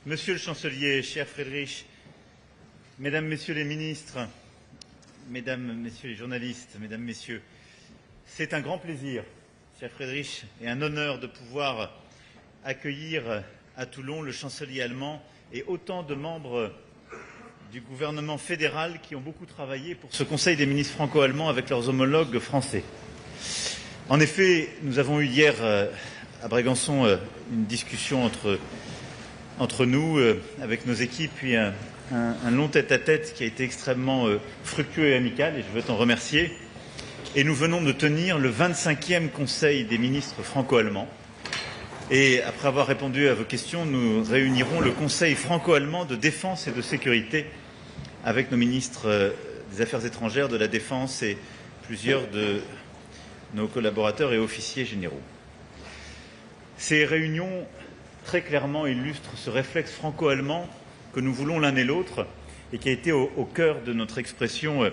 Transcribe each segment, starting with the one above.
Monsieur le chancelier, cher Friedrich, mesdames, messieurs les ministres, mesdames, messieurs les journalistes, mesdames, messieurs, c'est un grand plaisir, cher Friedrich, et un honneur de pouvoir accueillir à Toulon le chancelier allemand et autant de membres du gouvernement fédéral qui ont beaucoup travaillé pour ce Conseil des ministres franco-allemands avec leurs homologues français. En effet, nous avons eu hier à Brégançon une discussion entre nous, avec nos équipes, puis un long tête-à-tête qui a été extrêmement fructueux et amical, et je veux t'en remercier. Et nous venons de tenir le 25e Conseil des ministres franco-allemands. Et après avoir répondu à vos questions, nous réunirons le Conseil franco-allemand de défense et de sécurité avec nos ministres des Affaires étrangères, de la Défense et plusieurs de nos collaborateurs et officiers généraux. Ces réunions très clairement illustrent ce réflexe franco-allemand que nous voulons l'un et l'autre et qui a été au cœur de notre expression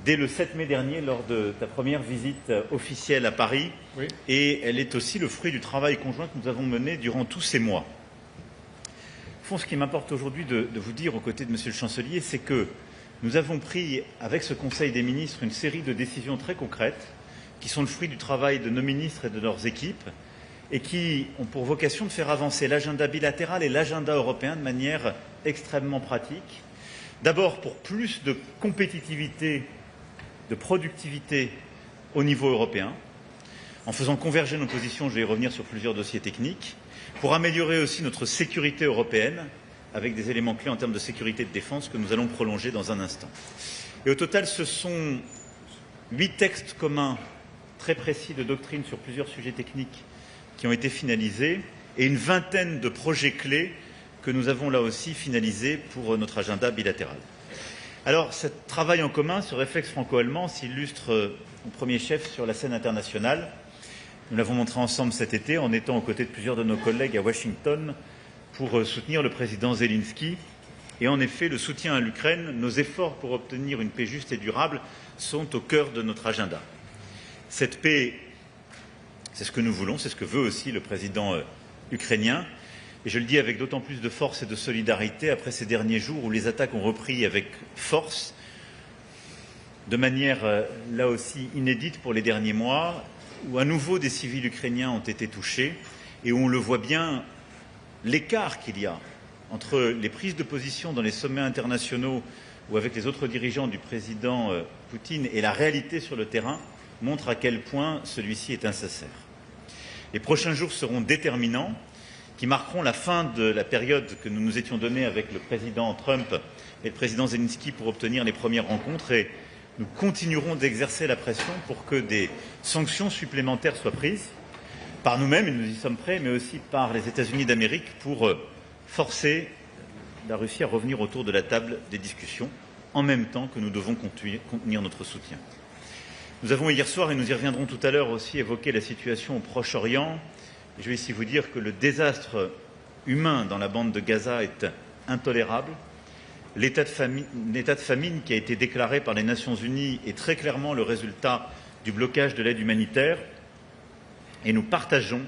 dès le 7 mai dernier lors de ta première visite officielle à Paris. Oui. Et elle est aussi le fruit du travail conjoint que nous avons mené durant tous ces mois. Au fond, ce qui m'importe aujourd'hui de vous dire aux côtés de Monsieur le Chancelier, c'est que nous avons pris avec ce Conseil des ministres une série de décisions très concrètes qui sont le fruit du travail de nos ministres et de leurs équipes et qui ont pour vocation de faire avancer l'agenda bilatéral et l'agenda européen de manière extrêmement pratique. D'abord pour plus de compétitivité, de productivité au niveau européen, en faisant converger nos positions, je vais y revenir sur plusieurs dossiers techniques, pour améliorer aussi notre sécurité européenne, avec des éléments clés en termes de sécurité et de défense que nous allons prolonger dans un instant. Et au total, ce sont 8 textes communs très précis de doctrine sur plusieurs sujets techniques qui ont été finalisés et une vingtaine de projets clés que nous avons là aussi finalisés pour notre agenda bilatéral. Alors, ce travail en commun, ce réflexe franco-allemand s'illustre au premier chef sur la scène internationale. Nous l'avons montré ensemble cet été en étant aux côtés de plusieurs de nos collègues à Washington pour soutenir le président Zelensky. Et en effet, le soutien à l'Ukraine, nos efforts pour obtenir une paix juste et durable sont au cœur de notre agenda. Cette paix, c'est ce que nous voulons, c'est ce que veut aussi le président ukrainien. Et je le dis avec d'autant plus de force et de solidarité après ces derniers jours où les attaques ont repris avec force, de manière là aussi inédite pour les derniers mois, où à nouveau des civils ukrainiens ont été touchés et où on le voit bien, l'écart qu'il y a entre les prises de position dans les sommets internationaux ou avec les autres dirigeants du président Poutine et la réalité sur le terrain montre à quel point celui-ci est insincère. Les prochains jours seront déterminants, qui marqueront la fin de la période que nous nous étions donnée avec le président Trump et le président Zelensky pour obtenir les premières rencontres et nous continuerons d'exercer la pression pour que des sanctions supplémentaires soient prises par nous-mêmes, et nous y sommes prêts, mais aussi par les États-Unis d'Amérique pour forcer la Russie à revenir autour de la table des discussions en même temps que nous devons contenir notre soutien. Nous avons hier soir, et nous y reviendrons tout à l'heure aussi, évoqué la situation au Proche-Orient. Je vais ici vous dire que le désastre humain dans la bande de Gaza est intolérable. L'état de famine qui a été déclaré par les Nations Unies est très clairement le résultat du blocage de l'aide humanitaire. Et nous partageons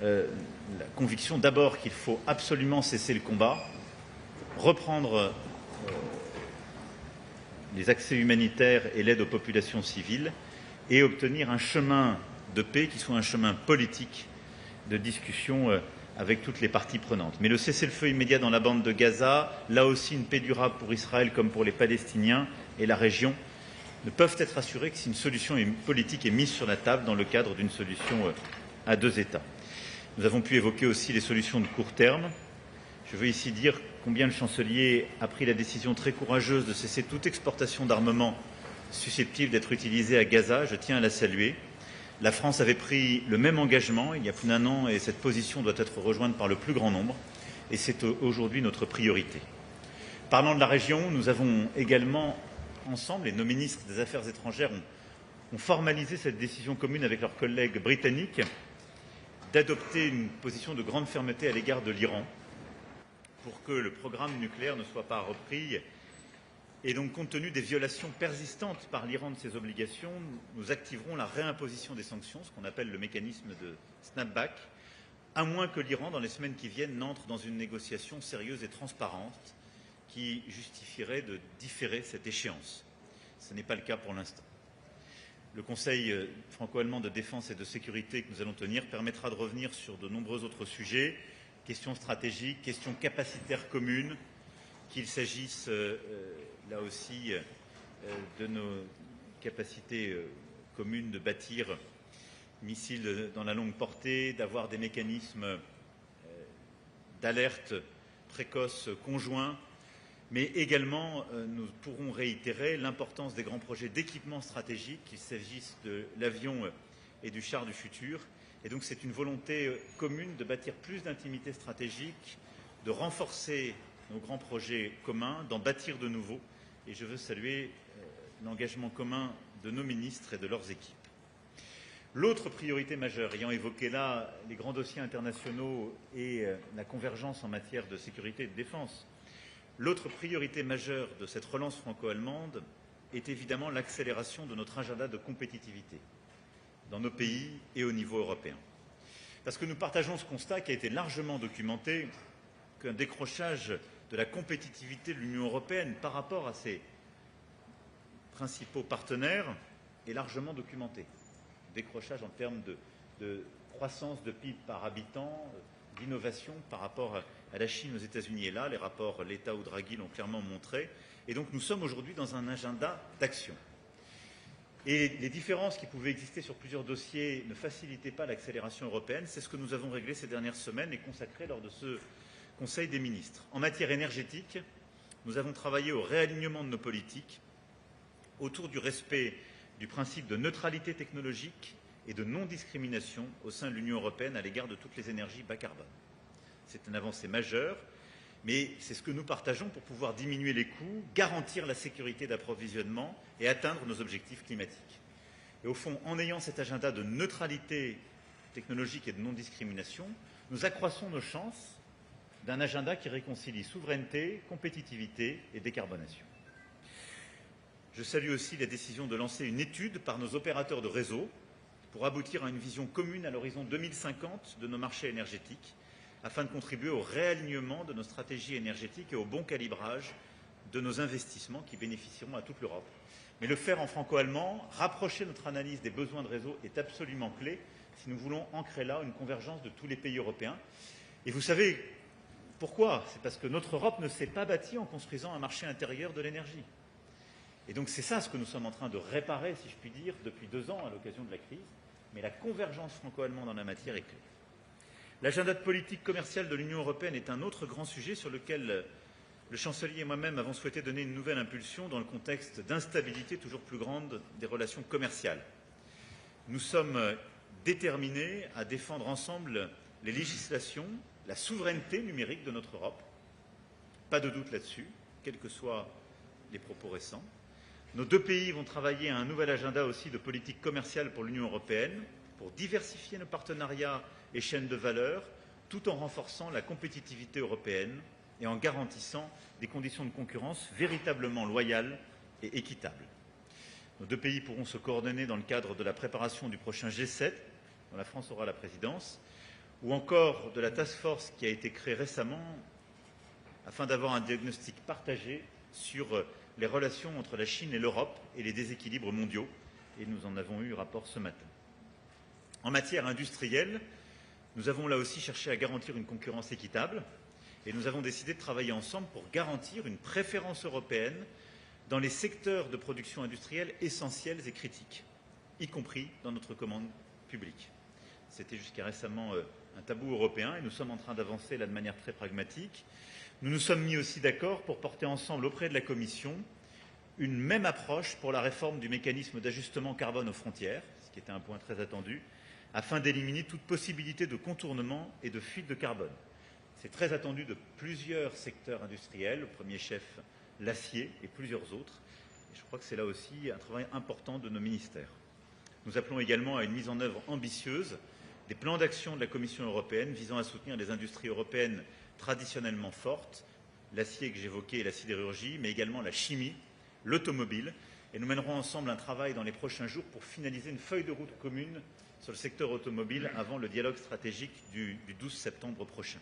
la conviction d'abord qu'il faut absolument cesser le combat, reprendre les accès humanitaires et l'aide aux populations civiles et obtenir un chemin de paix qui soit un chemin politique de discussion avec toutes les parties prenantes. Mais le cessez-le-feu immédiat dans la bande de Gaza, là aussi une paix durable pour Israël comme pour les Palestiniens et la région, ne peuvent être assurés que si une solution politique est mise sur la table dans le cadre d'une solution à 2 États. Nous avons pu évoquer aussi les solutions de court terme. Je veux ici dire combien le chancelier a pris la décision très courageuse de cesser toute exportation d'armement susceptible d'être utilisé à Gaza. Je tiens à la saluer. La France avait pris le même engagement il y a plus d'1 an et cette position doit être rejointe par le plus grand nombre et c'est aujourd'hui notre priorité. Parlant de la région, nous avons également ensemble, et nos ministres des Affaires étrangères ont formalisé cette décision commune avec leurs collègues britanniques d'adopter une position de grande fermeté à l'égard de l'Iran pour que le programme nucléaire ne soit pas repris. Et donc, compte tenu des violations persistantes par l'Iran de ses obligations, nous activerons la réimposition des sanctions, ce qu'on appelle le mécanisme de snapback, à moins que l'Iran, dans les semaines qui viennent, n'entre dans une négociation sérieuse et transparente qui justifierait de différer cette échéance. Ce n'est pas le cas pour l'instant. Le Conseil franco-allemand de défense et de sécurité que nous allons tenir permettra de revenir sur de nombreux autres sujets, questions stratégiques, questions capacitaires communes, qu'il s'agisse là aussi de nos capacités communes de bâtir missiles dans la longue portée, d'avoir des mécanismes d'alerte précoce conjoints, mais également nous pourrons réitérer l'importance des grands projets d'équipement stratégique, qu'il s'agisse de l'avion et du char du futur. Et donc c'est une volonté commune de bâtir plus d'intimité stratégique, de renforcer nos grands projets communs, d'en bâtir de nouveaux. Et je veux saluer l'engagement commun de nos ministres et de leurs équipes. L'autre priorité majeure, ayant évoqué là les grands dossiers internationaux et la convergence en matière de sécurité et de défense, l'autre priorité majeure de cette relance franco-allemande est évidemment l'accélération de notre agenda de compétitivité dans nos pays et au niveau européen. Parce que nous partageons ce constat qui a été largement documenté, qu'un décrochage de la compétitivité de l'Union européenne par rapport à ses principaux partenaires est largement documenté. Décrochage en termes de croissance de PIB par habitant, d'innovation par rapport à la Chine, aux États-Unis. Et là, les rapports Letta ou Draghi l'ont clairement montré. Et donc nous sommes aujourd'hui dans un agenda d'action. Et les différences qui pouvaient exister sur plusieurs dossiers ne facilitaient pas l'accélération européenne. C'est ce que nous avons réglé ces dernières semaines et consacré lors de ce Conseil des ministres. En matière énergétique, nous avons travaillé au réalignement de nos politiques autour du respect du principe de neutralité technologique et de non-discrimination au sein de l'Union européenne à l'égard de toutes les énergies bas carbone. C'est une avancée majeure, mais c'est ce que nous partageons pour pouvoir diminuer les coûts, garantir la sécurité d'approvisionnement et atteindre nos objectifs climatiques. Et au fond, en ayant cet agenda de neutralité technologique et de non-discrimination, nous accroissons nos chances d'un agenda qui réconcilie souveraineté, compétitivité et décarbonation. Je salue aussi la décision de lancer une étude par nos opérateurs de réseau pour aboutir à une vision commune à l'horizon 2050 de nos marchés énergétiques, afin de contribuer au réalignement de nos stratégies énergétiques et au bon calibrage de nos investissements qui bénéficieront à toute l'Europe. Mais le faire en franco-allemand, rapprocher notre analyse des besoins de réseau est absolument clé si nous voulons ancrer là une convergence de tous les pays européens. Et vous savez pourquoi? C'est parce que notre Europe ne s'est pas bâtie en construisant un marché intérieur de l'énergie. Et donc c'est ça ce que nous sommes en train de réparer, si je puis dire, depuis 2 ans à l'occasion de la crise. Mais la convergence franco-allemande en la matière est clé. L'agenda de politique commerciale de l'Union européenne est un autre grand sujet sur lequel le chancelier et moi-même avons souhaité donner une nouvelle impulsion dans le contexte d'instabilité toujours plus grande des relations commerciales. Nous sommes déterminés à défendre ensemble les législations, la souveraineté numérique de notre Europe. Pas de doute là-dessus, quels que soient les propos récents. Nos 2 pays vont travailler à un nouvel agenda aussi de politique commerciale pour l'Union européenne, pour diversifier nos partenariats et chaînes de valeur, tout en renforçant la compétitivité européenne et en garantissant des conditions de concurrence véritablement loyales et équitables. Nos 2 pays pourront se coordonner dans le cadre de la préparation du prochain G7, dont la France aura la présidence, ou encore de la task force qui a été créée récemment afin d'avoir un diagnostic partagé sur les relations entre la Chine et l'Europe et les déséquilibres mondiaux. Et nous en avons eu rapport ce matin. En matière industrielle, nous avons là aussi cherché à garantir une concurrence équitable et nous avons décidé de travailler ensemble pour garantir une préférence européenne dans les secteurs de production industrielle essentiels et critiques, y compris dans notre commande publique. C'était jusqu'à récemment un tabou européen et nous sommes en train d'avancer là de manière très pragmatique. Nous nous sommes mis aussi d'accord pour porter ensemble auprès de la Commission une même approche pour la réforme du mécanisme d'ajustement carbone aux frontières, ce qui était un point très attendu, afin d'éliminer toute possibilité de contournement et de fuite de carbone. C'est très attendu de plusieurs secteurs industriels, au premier chef l'acier et plusieurs autres. Et je crois que c'est là aussi un travail important de nos ministères. Nous appelons également à une mise en œuvre ambitieuse des plans d'action de la Commission européenne visant à soutenir les industries européennes traditionnellement fortes, l'acier que j'évoquais et la sidérurgie, mais également la chimie, l'automobile. Et nous mènerons ensemble un travail dans les prochains jours pour finaliser une feuille de route commune sur le secteur automobile avant le dialogue stratégique du 12 septembre prochain.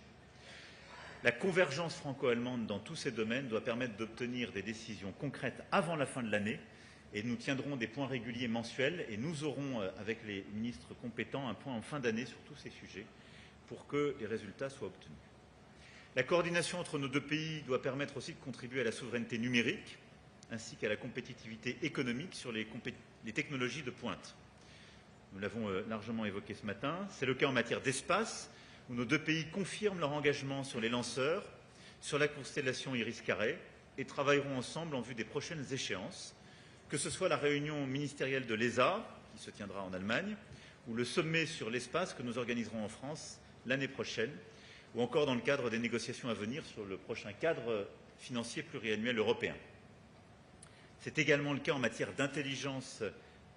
La convergence franco-allemande dans tous ces domaines doit permettre d'obtenir des décisions concrètes avant la fin de l'année et nous tiendrons des points réguliers mensuels et nous aurons, avec les ministres compétents, un point en fin d'année sur tous ces sujets pour que les résultats soient obtenus. La coordination entre nos deux pays doit permettre aussi de contribuer à la souveraineté numérique ainsi qu'à la compétitivité économique sur les technologies de pointe. Nous l'avons largement évoqué ce matin. C'est le cas en matière d'espace, où nos deux pays confirment leur engagement sur les lanceurs, sur la constellation Iris-Carré, et travailleront ensemble en vue des prochaines échéances, que ce soit la réunion ministérielle de l'ESA, qui se tiendra en Allemagne, ou le sommet sur l'espace que nous organiserons en France l'année prochaine, ou encore dans le cadre des négociations à venir sur le prochain cadre financier pluriannuel européen. C'est également le cas en matière d'intelligence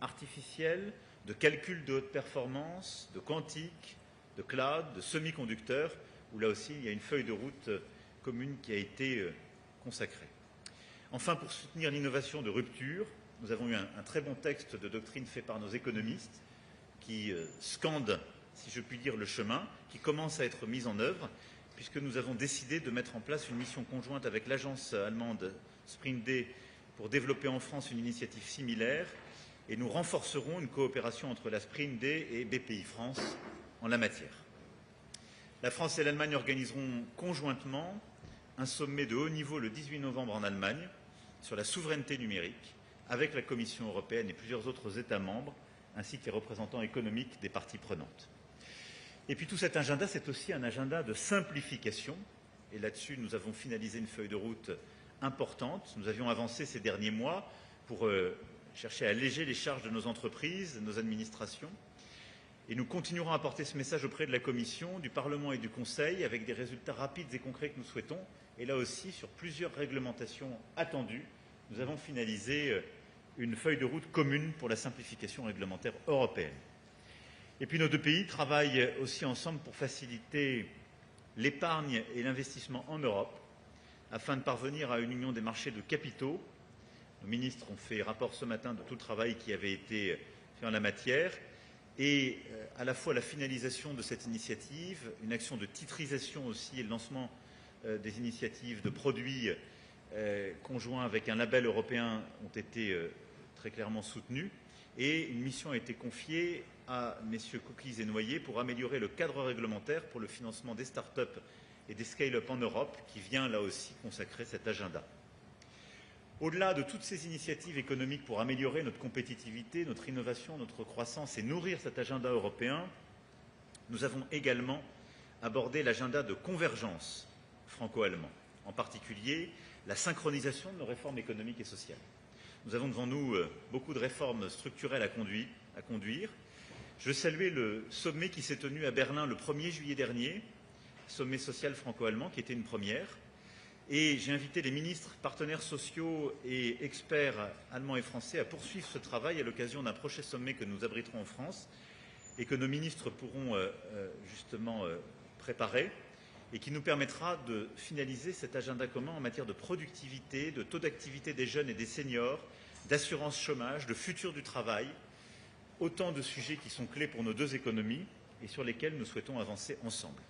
artificielle, de calcul de haute performance, de quantique, de cloud, de semi-conducteurs, où là aussi il y a une feuille de route commune qui a été consacrée. Enfin, pour soutenir l'innovation de rupture, nous avons eu un très bon texte de doctrine fait par nos économistes qui scande, si je puis dire, le chemin, qui commence à être mis en œuvre, puisque nous avons décidé de mettre en place une mission conjointe avec l'agence allemande SprintD pour développer en France une initiative similaire, et nous renforcerons une coopération entre la SprintD et BPI France en la matière. La France et l'Allemagne organiseront conjointement un sommet de haut niveau le 18 novembre en Allemagne sur la souveraineté numérique avec la Commission européenne et plusieurs autres États membres, ainsi que les représentants économiques des parties prenantes. Et puis tout cet agenda, c'est aussi un agenda de simplification. Et là-dessus, nous avons finalisé une feuille de route importante. Nous avions avancé ces derniers mois pour chercher à alléger les charges de nos entreprises, de nos administrations. Et nous continuerons à porter ce message auprès de la Commission, du Parlement et du Conseil, avec des résultats rapides et concrets que nous souhaitons. Et là aussi, sur plusieurs réglementations attendues, nous avons finalisé une feuille de route commune pour la simplification réglementaire européenne. Et puis nos deux pays travaillent aussi ensemble pour faciliter l'épargne et l'investissement en Europe, afin de parvenir à une union des marchés de capitaux. Nos ministres ont fait rapport ce matin de tout le travail qui avait été fait en la matière, et à la fois la finalisation de cette initiative, une action de titrisation aussi et le lancement des initiatives de produits conjoints avec un label européen ont été très clairement soutenus, et une mission a été confiée à messieurs Coquilles et Noyer pour améliorer le cadre réglementaire pour le financement des start-up et des scale-up en Europe, qui vient là aussi consacrer cet agenda. Au-delà de toutes ces initiatives économiques pour améliorer notre compétitivité, notre innovation, notre croissance et nourrir cet agenda européen, nous avons également abordé l'agenda de convergence franco-allemand, en particulier la synchronisation de nos réformes économiques et sociales. Nous avons devant nous beaucoup de réformes structurelles à conduire. Je veux saluer le sommet qui s'est tenu à Berlin le 1er juillet dernier, sommet social franco-allemand, qui était une première. Et j'ai invité les ministres, partenaires sociaux et experts allemands et français à poursuivre ce travail à l'occasion d'un prochain sommet que nous abriterons en France et que nos ministres pourront justement préparer et qui nous permettra de finaliser cet agenda commun en matière de productivité, de taux d'activité des jeunes et des seniors, d'assurance chômage, de futur du travail, autant de sujets qui sont clés pour nos deux économies et sur lesquels nous souhaitons avancer ensemble.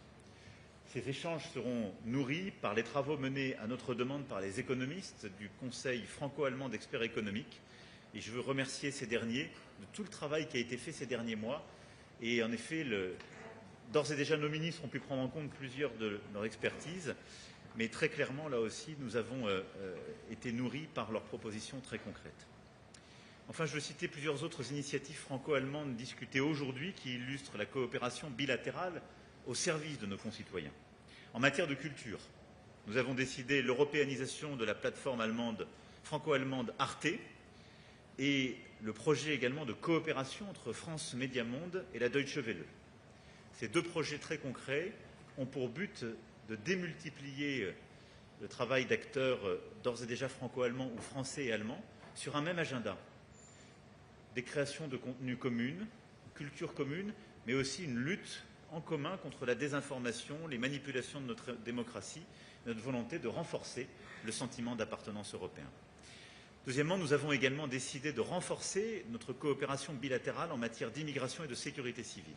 Ces échanges seront nourris par les travaux menés à notre demande par les économistes du Conseil franco-allemand d'experts économiques. Et je veux remercier ces derniers de tout le travail qui a été fait ces derniers mois. Et en effet, d'ores et déjà, nos ministres ont pu prendre en compte plusieurs de leur expertise. Mais très clairement, là aussi, nous avons été nourris par leurs propositions très concrètes. Enfin, je veux citer plusieurs autres initiatives franco-allemandes discutées aujourd'hui qui illustrent la coopération bilatérale au service de nos concitoyens. En matière de culture, nous avons décidé l'européanisation de la plateforme franco-allemande Arte et le projet également de coopération entre France Média Monde et la Deutsche Welle. Ces deux projets très concrets ont pour but de démultiplier le travail d'acteurs d'ores et déjà franco-allemands ou français et allemands sur un même agenda. Des créations de contenus communs, culture commune, mais aussi une lutte en commun contre la désinformation, les manipulations de notre démocratie, notre volonté de renforcer le sentiment d'appartenance européen. Deuxièmement, nous avons également décidé de renforcer notre coopération bilatérale en matière d'immigration et de sécurité civile.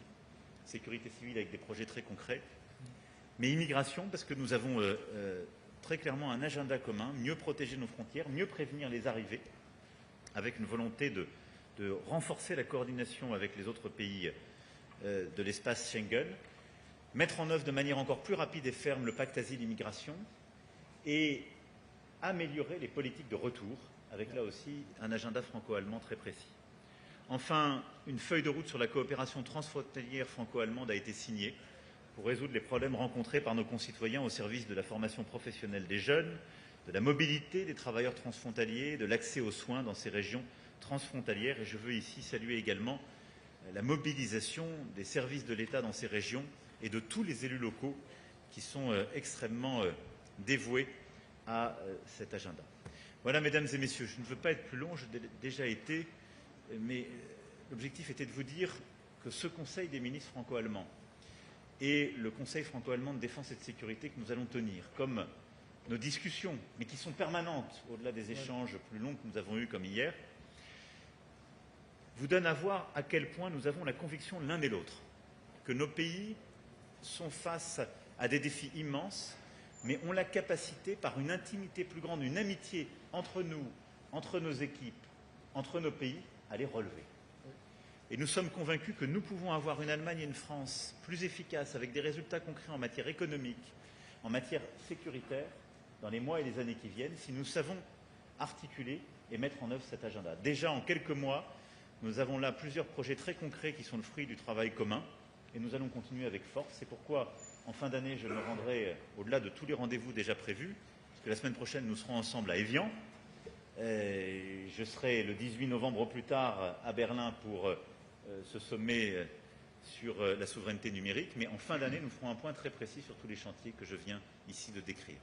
Sécurité civile avec des projets très concrets, mais immigration parce que nous avons très clairement un agenda commun, mieux protéger nos frontières, mieux prévenir les arrivées, avec une volonté de renforcer la coordination avec les autres pays de l'espace Schengen, mettre en œuvre de manière encore plus rapide et ferme le pacte asile-immigration et améliorer les politiques de retour, avec là aussi un agenda franco-allemand très précis. Enfin, une feuille de route sur la coopération transfrontalière franco-allemande a été signée pour résoudre les problèmes rencontrés par nos concitoyens au service de la formation professionnelle des jeunes, de la mobilité des travailleurs transfrontaliers, de l'accès aux soins dans ces régions transfrontalières. Et je veux ici saluer également la mobilisation des services de l'État dans ces régions et de tous les élus locaux qui sont extrêmement dévoués à cet agenda. Voilà, mesdames et messieurs, je ne veux pas être plus long, je l'ai déjà été, mais l'objectif était de vous dire que ce Conseil des ministres franco-allemands et le Conseil franco-allemand de défense et de sécurité que nous allons tenir, comme nos discussions, mais qui sont permanentes, au-delà des échanges plus longs que nous avons eus comme hier, vous donnent à voir à quel point nous avons la conviction l'un et l'autre que nos pays sont face à des défis immenses, mais ont la capacité, par une intimité plus grande, une amitié entre nous, entre nos équipes, entre nos pays, à les relever. Et nous sommes convaincus que nous pouvons avoir une Allemagne et une France plus efficaces, avec des résultats concrets en matière économique, en matière sécuritaire, dans les mois et les années qui viennent, si nous savons articuler et mettre en œuvre cet agenda. Déjà, en quelques mois, nous avons là plusieurs projets très concrets qui sont le fruit du travail commun, et nous allons continuer avec force. C'est pourquoi, en fin d'année, je me rendrai au-delà de tous les rendez-vous déjà prévus, parce que la semaine prochaine, nous serons ensemble à Évian. Je serai le 18 novembre au plus tard à Berlin pour ce sommet sur la souveraineté numérique. Mais en fin d'année, nous ferons un point très précis sur tous les chantiers que je viens ici de décrire.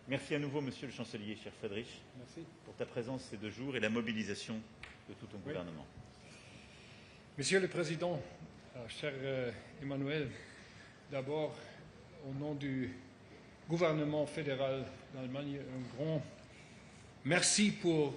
Merci à nouveau, Monsieur le Chancelier, cher Friedrich, pour ta présence ces 2 jours et la mobilisation de tout ton gouvernement. Monsieur le Président, cher Emmanuel, d'abord, au nom du gouvernement fédéral d'Allemagne, un grand merci pour